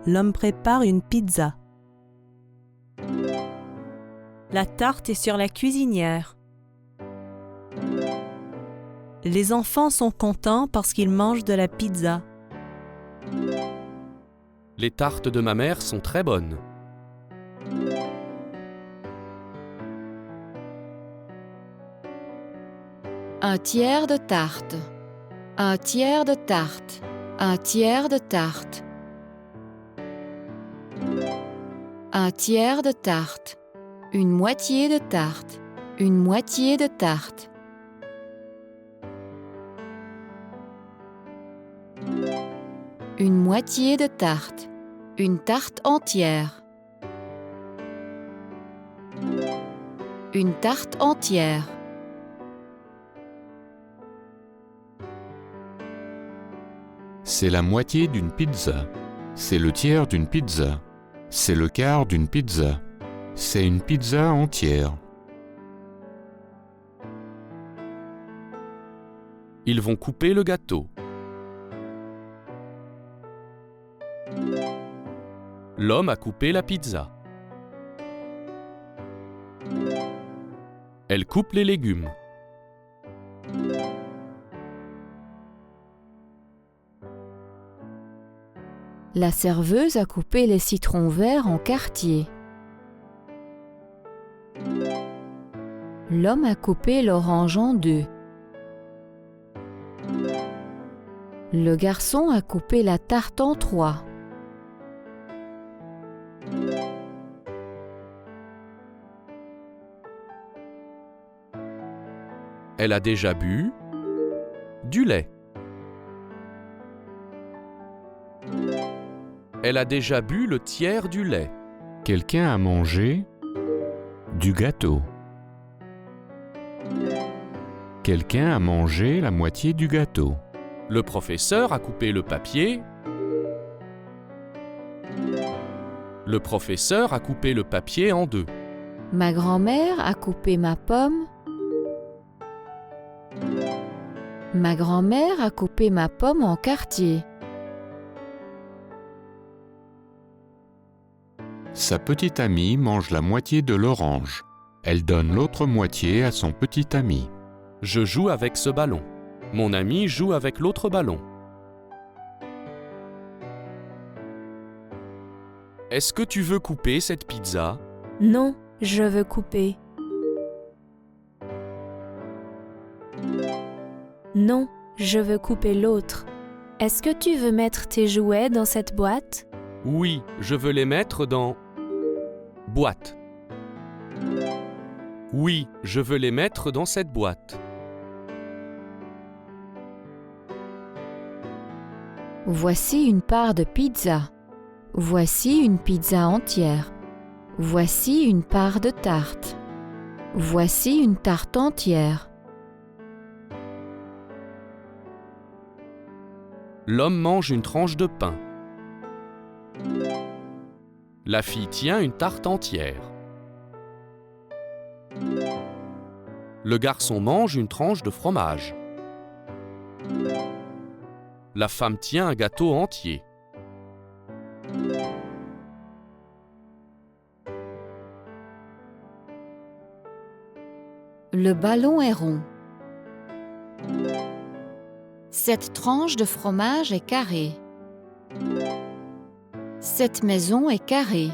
L'homme prépare une pizza. La tarte est sur la cuisinière. Les enfants sont contents parce qu'ils mangent de la pizza. Les tartes de ma mère sont très bonnes. Un tiers de tarte. Un tiers de tarte. Un tiers de tarte. Un tiers de tarte. Une moitié de tarte. Une moitié de tarte. Une moitié de tarte. Une tarte entière. Une tarte entière. C'est la moitié d'une pizza. C'est le tiers d'une pizza. C'est le quart d'une pizza. C'est une pizza entière. Ils vont couper le gâteau. L'homme a coupé la pizza. Elle coupe les légumes. La serveuse a coupé les citrons verts en quartiers. L'homme a coupé l'orange en deux. Le garçon a coupé la tarte en trois. Elle a déjà bu du lait. Elle a déjà bu le tiers du lait. Quelqu'un a mangé du gâteau. Quelqu'un a mangé la moitié du gâteau. Le professeur a coupé le papier. Le professeur a coupé le papier en deux. Ma grand-mère a coupé ma pomme. Ma grand-mère a coupé ma pomme en quartiers. Sa petite amie mange la moitié de l'orange. Elle donne l'autre moitié à son petit ami. Je joue avec ce ballon. Mon ami joue avec l'autre ballon. Est-ce que tu veux couper cette pizza? Non, je veux couper. Non, je veux couper l'autre. Est-ce que tu veux mettre tes jouets dans cette boîte? Oui, je veux les mettre dans boîte. Oui, je veux les mettre dans cette boîte. Voici une part de pizza. Voici une pizza entière. Voici une part de tarte. Voici une tarte entière. L'homme mange une tranche de pain. La fille tient une tarte entière. Le garçon mange une tranche de fromage. La femme tient un gâteau entier. Le ballon est rond. Cette tranche de fromage est carrée. Cette maison est carrée.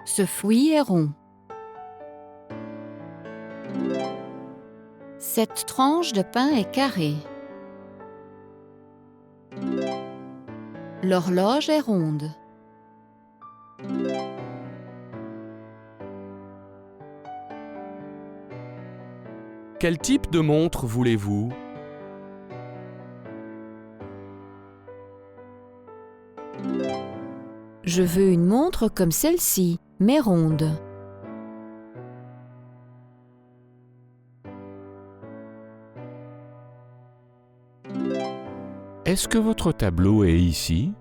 Ce fruit est rond. Cette tranche de pain est carrée. L'horloge est ronde. Quel type de montre voulez-vous? Je veux une montre comme celle-ci, mais ronde. Est-ce que votre tableau est ici?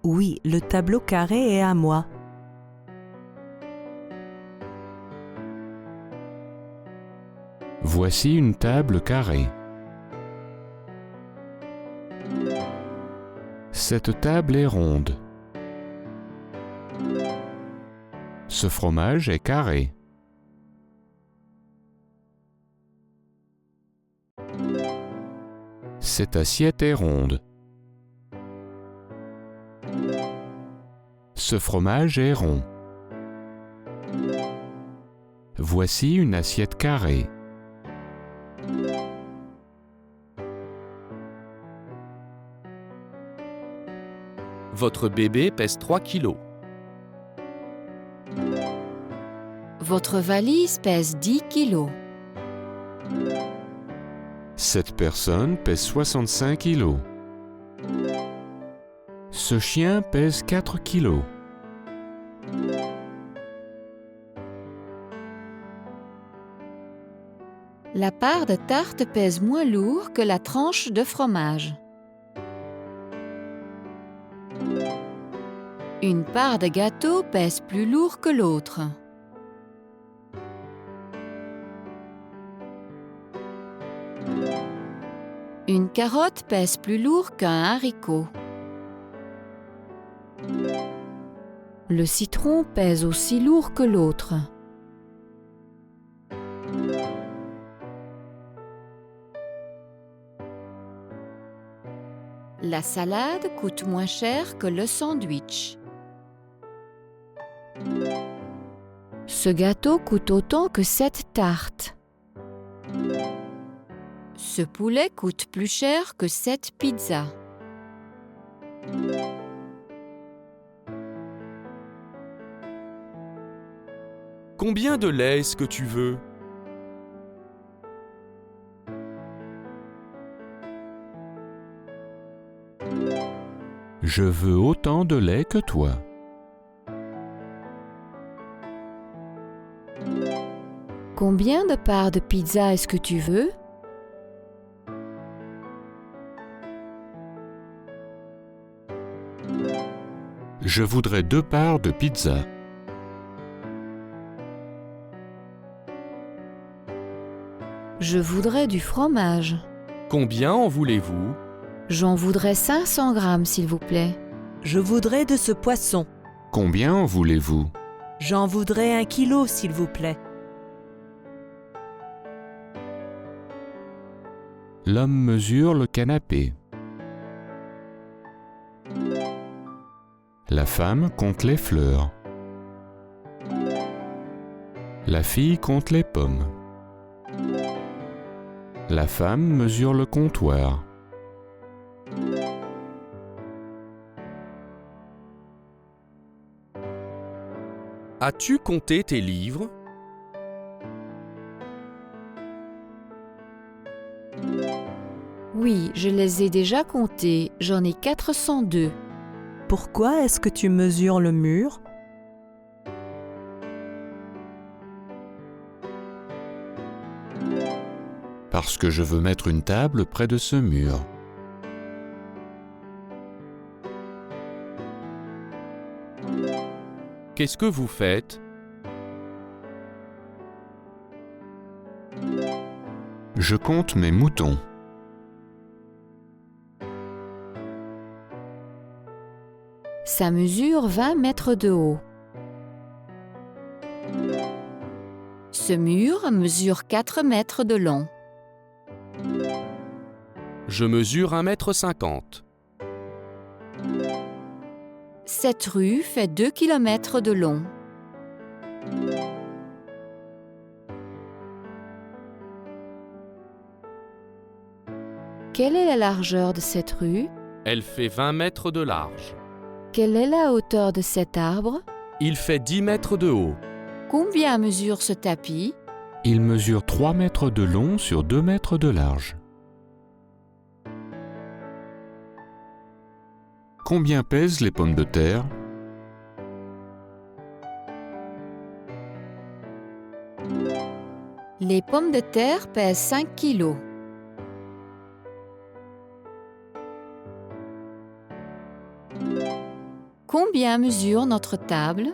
Oui, le tableau carré est à moi. Voici une table carrée. Cette table est ronde. Ce fromage est carré. Cette assiette est ronde. Ce fromage est rond. Voici une assiette carrée. Votre bébé pèse 3 kilos. Votre valise pèse 10 kilos. Cette personne pèse 65 kilos. Ce chien pèse 4 kilos. La part de tarte pèse moins lourd que la tranche de fromage. Une part de gâteau pèse plus lourd que l'autre. Une carotte pèse plus lourd qu'un haricot. Le citron pèse aussi lourd que l'autre. La salade coûte moins cher que le sandwich. Ce gâteau coûte autant que cette tarte. Ce poulet coûte plus cher que cette pizza. Combien de lait est-ce que tu veux? Je veux autant de lait que toi. Combien de parts de pizza est-ce que tu veux? Je voudrais 2 parts de pizza. Je voudrais du fromage. Combien en voulez-vous? J'en voudrais 500 grammes, s'il vous plaît. Je voudrais de ce poisson. Combien en voulez-vous? J'en voudrais 1 kilo, s'il vous plaît. L'homme mesure le canapé. La femme compte les fleurs. La fille compte les pommes. La femme mesure le comptoir. As-tu compté tes livres? Oui, je les ai déjà comptés. J'en ai 402. Pourquoi est-ce que tu mesures le mur? Parce que je veux mettre une table près de ce mur. Qu'est-ce que vous faites? Je compte mes moutons. Ça mesure 20 mètres de haut. Ce mur mesure 4 mètres de long. Je mesure 1,50 m. Cette rue fait 2 km de long. Quelle est la largeur de cette rue? Elle fait 20 mètres de large. Quelle est la hauteur de cet arbre? Il fait 10 mètres de haut. Combien mesure ce tapis? Il mesure 3 mètres de long sur 2 mètres de large. Combien pèsent les pommes de terre? Les pommes de terre pèsent 5 kilos. Combien mesure notre table?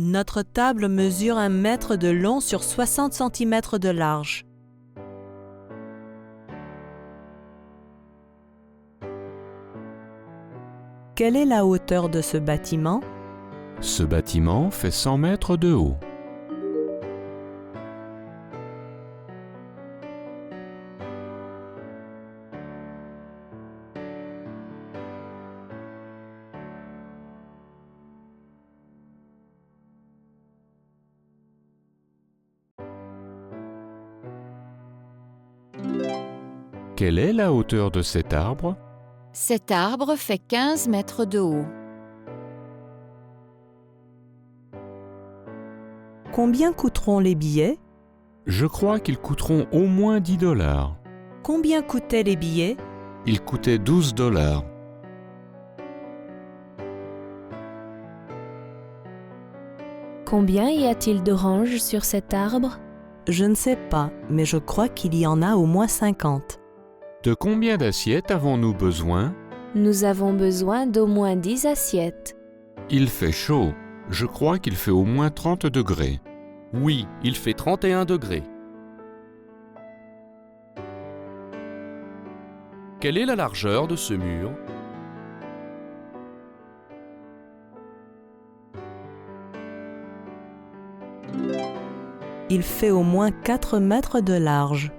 Notre table mesure 1 mètre de long sur 60 cm de large. Quelle est la hauteur de ce bâtiment? Ce bâtiment fait 100 mètres de haut. Quelle est la hauteur de cet arbre? Cet arbre fait 15 mètres de haut. Combien coûteront les billets? Je crois qu'ils coûteront au moins 10 $. Combien coûtaient les billets? Ils coûtaient 12 $. Combien y a-t-il d'oranges sur cet arbre? Je ne sais pas, mais je crois qu'il y en a au moins 50. De combien d'assiettes avons-nous besoin? Nous avons besoin d'au moins 10 assiettes. Il fait chaud. Je crois qu'il fait au moins 30 degrés. Oui, il fait 31 degrés. Quelle est la largeur de ce mur? Il fait au moins 4 mètres de large.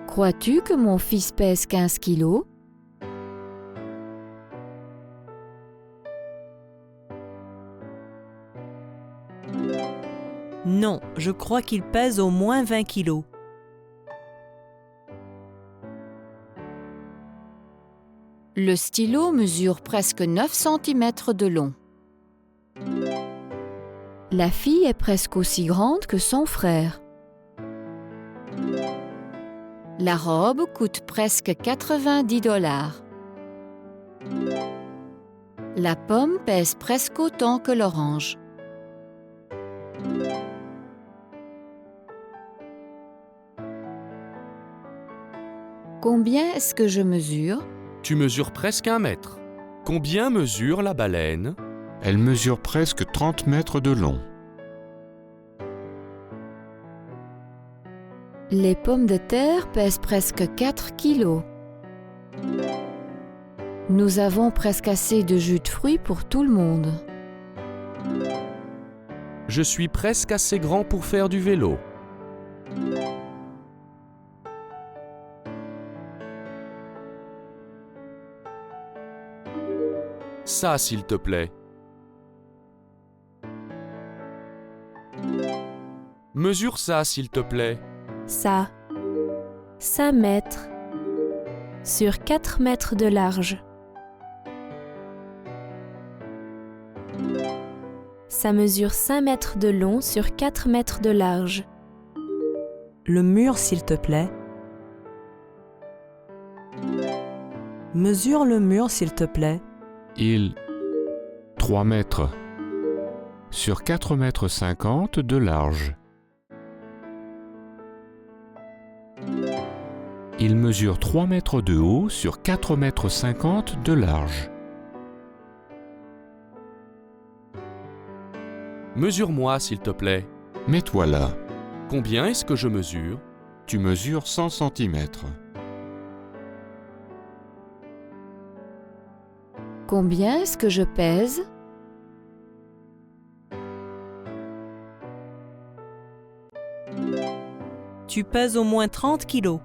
Crois-tu que mon fils pèse 15 kilos? Non, je crois qu'il pèse au moins 20 kilos. Le stylo mesure presque 9 cm de long. La fille est presque aussi grande que son frère. La robe coûte presque 90 $. La pomme pèse presque autant que l'orange. Combien est-ce que je mesure? Tu mesures presque 1 mètre. Combien mesure la baleine? Elle mesure presque 30 mètres de long. Les pommes de terre pèsent presque 4 kilos. Nous avons presque assez de jus de fruits pour tout le monde. Je suis presque assez grand pour faire du vélo. Ça, s'il te plaît. Mesure ça, s'il te plaît. Ça. 5 mètres sur 4 mètres de large. Ça mesure 5 mètres de long sur 4 mètres de large. Le mur, s'il te plaît. Mesure le mur, s'il te plaît. 3 mètres sur 4 mètres 50 de large. Il mesure 3 mètres de haut sur 4 mètres 50 de large. Mesure-moi, s'il te plaît. Mets-toi là. Combien est-ce que je mesure? Tu mesures 100 cm. Combien est-ce que je pèse? Tu pèses au moins 30 kilos.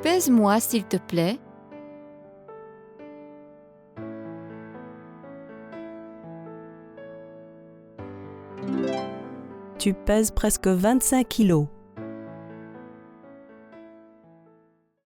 Pèse-moi, s'il te plaît. Tu pèses presque 25 kilos.